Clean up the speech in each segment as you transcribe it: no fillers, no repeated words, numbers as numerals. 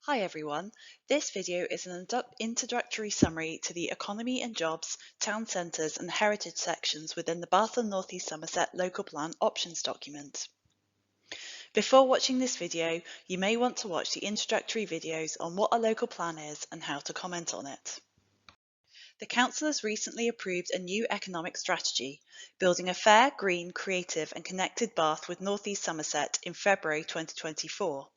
Hi everyone, this video is an introductory summary to the Economy and Jobs, Town Centres and Heritage sections within the Bath and North East Somerset Local Plan Options document. Before watching this video, you may want to watch the introductory videos on what a local plan is and how to comment on it. The Council has recently approved a new economic strategy, building a fair, green, creative and connected Bath with North East Somerset in February 2024.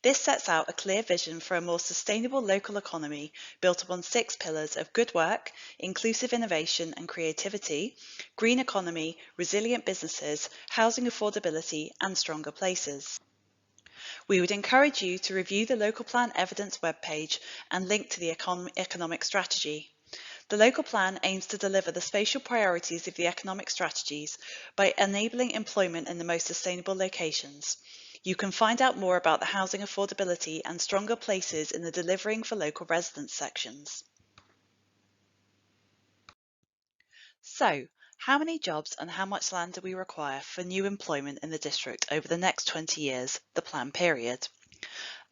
This sets out a clear vision for a more sustainable local economy built upon 6 pillars of good work, inclusive innovation and creativity, green economy, resilient businesses, housing affordability and stronger places. We would encourage you to review the Local Plan Evidence webpage and link to the economic strategy. The local plan aims to deliver the spatial priorities of the economic strategies by enabling employment in the most sustainable locations. You can find out more about the housing affordability and stronger places in the Delivering for Local Residents sections. So, how many jobs and how much land do we require for new employment in the district over the next 20 years, the plan period?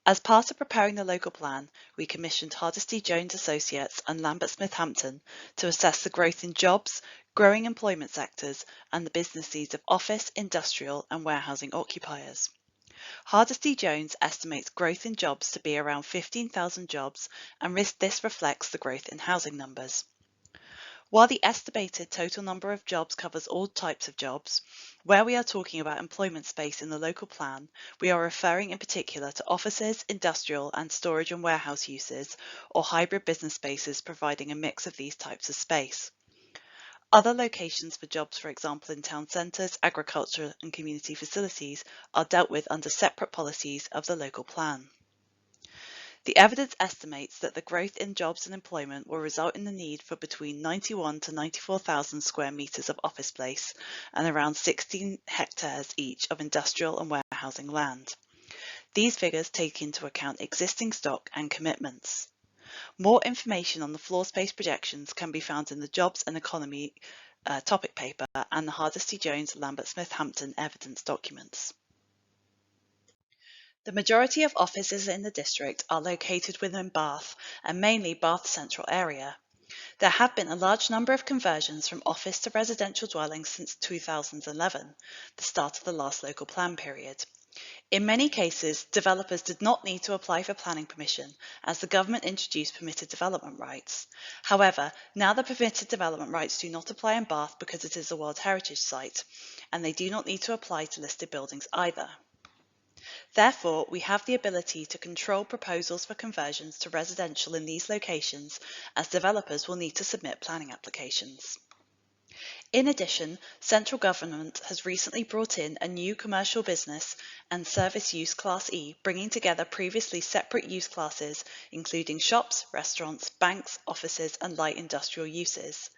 As part of preparing the local plan, we commissioned Hardisty Jones Associates and Lambert Smith Hampton to assess the growth in jobs, growing employment sectors, and the business needs of office, industrial, and warehousing occupiers. Hardisty Jones estimates growth in jobs to be around 15,000 jobs, and this reflects the growth in housing numbers. While the estimated total number of jobs covers all types of jobs, where we are talking about employment space in the local plan, we are referring in particular to offices, industrial and storage and warehouse uses, or hybrid business spaces providing a mix of these types of space. Other locations for jobs, for example in town centres, agriculture and community facilities, are dealt with under separate policies of the local plan. The evidence estimates that the growth in jobs and employment will result in the need for between 91 to 94,000 square metres of office space and around 16 hectares each of industrial and warehousing land. These figures take into account existing stock and commitments. More information on the floor space projections can be found in the Jobs and Economy topic paper and the Hardisty Jones Lambert Smith Hampton evidence documents. The majority of offices in the district are located within Bath and mainly Bath Central area. There have been a large number of conversions from office to residential dwellings since 2011, the start of the last local plan period. In many cases, developers did not need to apply for planning permission as the government introduced permitted development rights. However, now the permitted development rights do not apply in Bath because it is a World Heritage Site, and they do not need to apply to listed buildings either. Therefore, we have the ability to control proposals for conversions to residential in these locations, as developers will need to submit planning applications. In addition, central government has recently brought in a new commercial business and service use Class E, bringing together previously separate use classes, including shops, restaurants, banks, offices and light industrial uses.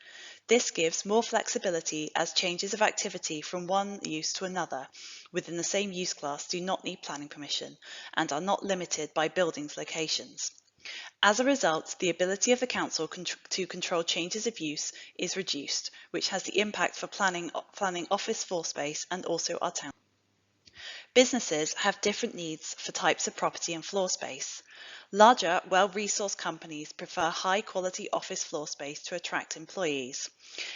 This gives more flexibility as changes of activity from one use to another within the same use class do not need planning permission and are not limited by buildings locations. As a result, the ability of the council to control changes of use is reduced, which has the impact for planning office floor space and also our town. Businesses have different needs for types of property and floor space. Larger, well-resourced companies prefer high-quality office floor space to attract employees,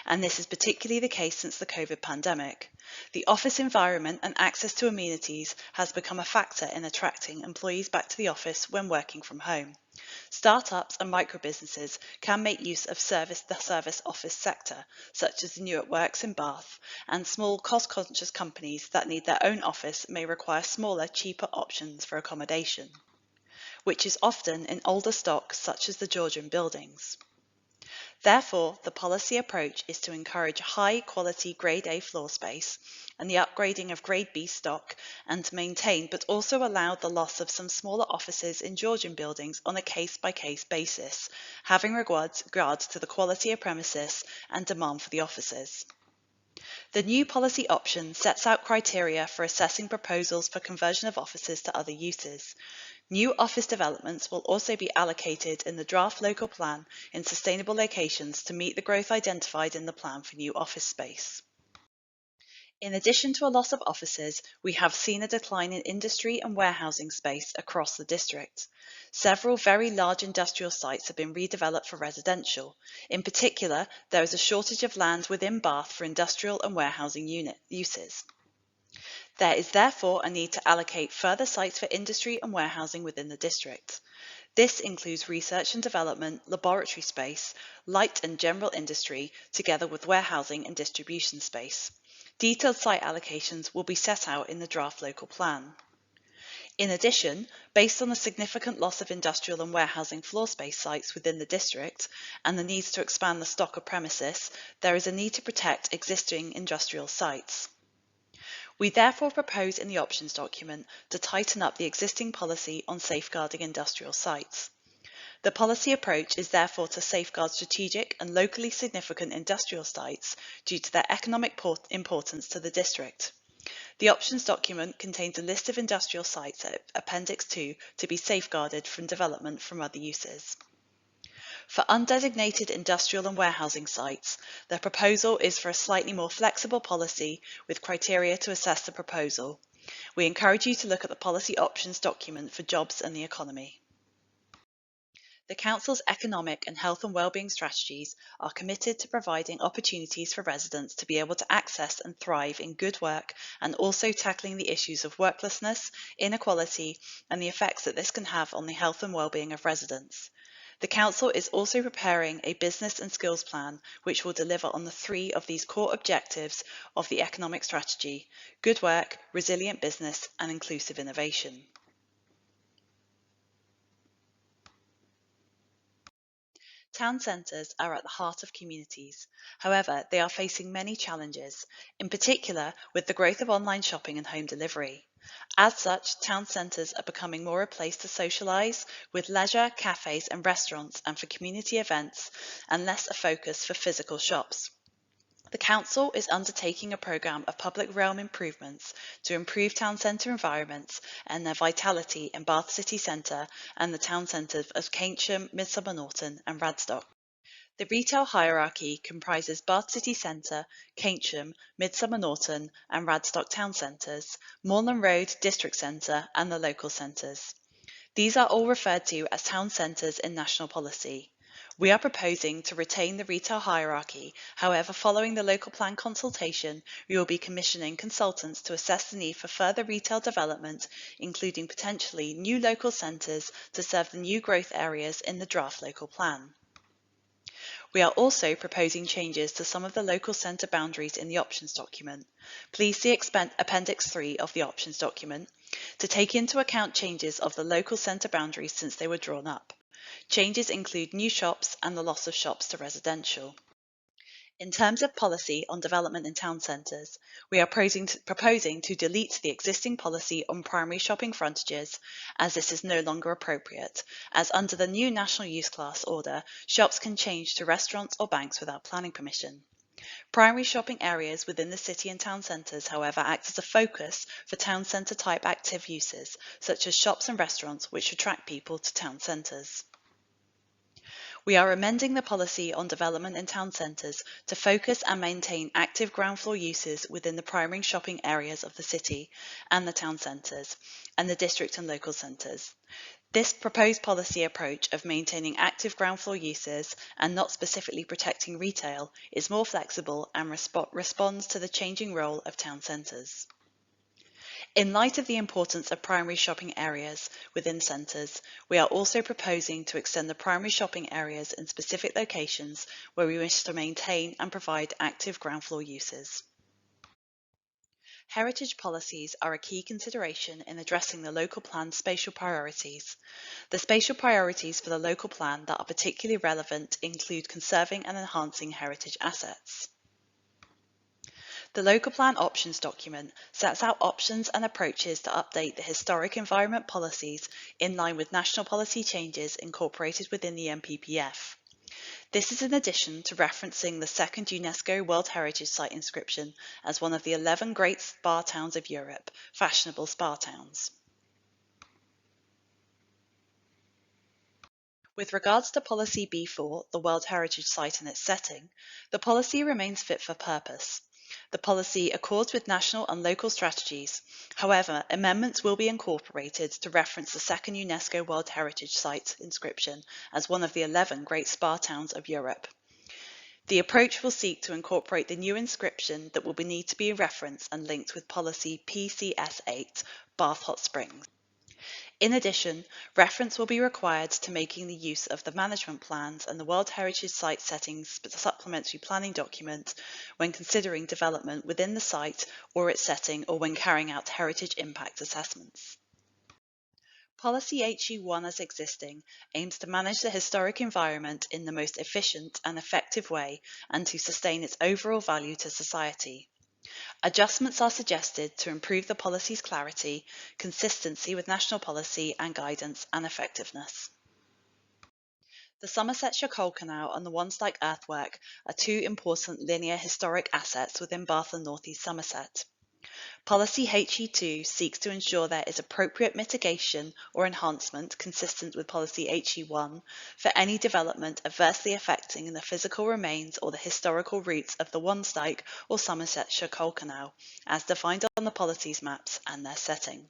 and this is particularly the case since the COVID pandemic. The office environment and access to amenities has become a factor in attracting employees back to the office when working from home. Startups and micro-businesses can make use of the service office sector, such as the Newark Works in Bath, and small cost-conscious companies that need their own office may require smaller, cheaper options for accommodation, which is often in older stock such as the Georgian buildings. Therefore, the policy approach is to encourage high-quality Grade A floor space and the upgrading of Grade B stock and to maintain but also allow the loss of some smaller offices in Georgian buildings on a case-by-case basis, having regard to the quality of premises and demand for the offices. The new policy option sets out criteria for assessing proposals for conversion of offices to other uses. New office developments will also be allocated in the draft local plan in sustainable locations to meet the growth identified in the plan for new office space. In addition to a loss of offices, we have seen a decline in industry and warehousing space across the district. Several very large industrial sites have been redeveloped for residential. In particular, there is a shortage of land within Bath for industrial and warehousing unit uses. There is therefore a need to allocate further sites for industry and warehousing within the district. This includes research and development, laboratory space, light and general industry, together with warehousing and distribution space. Detailed site allocations will be set out in the draft local plan. In addition, based on the significant loss of industrial and warehousing floor space sites within the district and the needs to expand the stock of premises, there is a need to protect existing industrial sites. We therefore propose in the options document to tighten up the existing policy on safeguarding industrial sites. The policy approach is therefore to safeguard strategic and locally significant industrial sites due to their economic importance to the district. The options document contains a list of industrial sites at Appendix 2 to be safeguarded from development from other uses. For undesignated industrial and warehousing sites, the proposal is for a slightly more flexible policy with criteria to assess the proposal. We encourage you to look at the policy options document for jobs and the economy. The Council's economic and health and wellbeing strategies are committed to providing opportunities for residents to be able to access and thrive in good work and also tackling the issues of worklessness, inequality and the effects that this can have on the health and wellbeing of residents. The Council is also preparing a business and skills plan which will deliver on the 3 of these core objectives of the economic strategy: good work, resilient business and inclusive innovation. Town centres are at the heart of communities. However, they are facing many challenges, in particular with the growth of online shopping and home delivery. As such, town centres are becoming more a place to socialise, with leisure, cafes and restaurants and for community events, and less a focus for physical shops. The Council is undertaking a programme of public realm improvements to improve town centre environments and their vitality in Bath City Centre and the town centres of Keynsham, Midsummer Norton and Radstock. The retail hierarchy comprises Bath City Centre, Keynsham, Midsummer Norton and Radstock town centres, Moorland Road District Centre and the local centres. These are all referred to as town centres in national policy. We are proposing to retain the retail hierarchy. However, following the local plan consultation, we will be commissioning consultants to assess the need for further retail development, including potentially new local centres to serve the new growth areas in the draft local plan. We are also proposing changes to some of the local centre boundaries in the options document. Please see Appendix 3 of the options document to take into account changes of the local centre boundaries since they were drawn up. Changes include new shops and the loss of shops to residential. In terms of policy on development in town centres, we are proposing to delete the existing policy on primary shopping frontages, as this is no longer appropriate, as under the new National Use Class order, shops can change to restaurants or banks without planning permission. Primary shopping areas within the city and town centres, however, act as a focus for town centre type active uses, such as shops and restaurants, which attract people to town centres. We are amending the policy on development in town centres to focus and maintain active ground floor uses within the primary shopping areas of the city and the town centres and the district and local centres. This proposed policy approach of maintaining active ground floor uses and not specifically protecting retail is more flexible and responds to the changing role of town centres. In light of the importance of primary shopping areas within centres, we are also proposing to extend the primary shopping areas in specific locations where we wish to maintain and provide active ground floor uses. Heritage policies are a key consideration in addressing the local plan's spatial priorities. The spatial priorities for the local plan that are particularly relevant include conserving and enhancing heritage assets. The local plan options document sets out options and approaches to update the historic environment policies in line with national policy changes incorporated within the NPPF. This is in addition to referencing the second UNESCO World Heritage Site inscription as one of the 11 great spa towns of Europe, fashionable spa towns. With regards to Policy B4, the World Heritage Site and its setting, the policy remains fit for purpose. The policy accords with national and local strategies. However, amendments will be incorporated to reference the second UNESCO World Heritage Site inscription as one of the 11 Great Spa Towns of Europe. The approach will seek to incorporate the new inscription that will need to be referenced and linked with policy PCS8, Bath Hot Springs. In addition, reference will be required to making the use of the management plans and the World Heritage Site Settings Supplementary Planning document when considering development within the site or its setting or when carrying out heritage impact assessments. Policy HE1 as existing aims to manage the historic environment in the most efficient and effective way and to sustain its overall value to society. Adjustments are suggested to improve the policy's clarity, consistency with national policy and guidance, and effectiveness. The Somersetshire Coal Canal and the Wansdyke earthwork are two important linear historic assets within Bath and North East Somerset. Policy HE2 seeks to ensure there is appropriate mitigation or enhancement consistent with Policy HE1 for any development adversely affecting the physical remains or the historical roots of the Wansdyke or Somersetshire Coal Canal, as defined on the policies maps and their setting.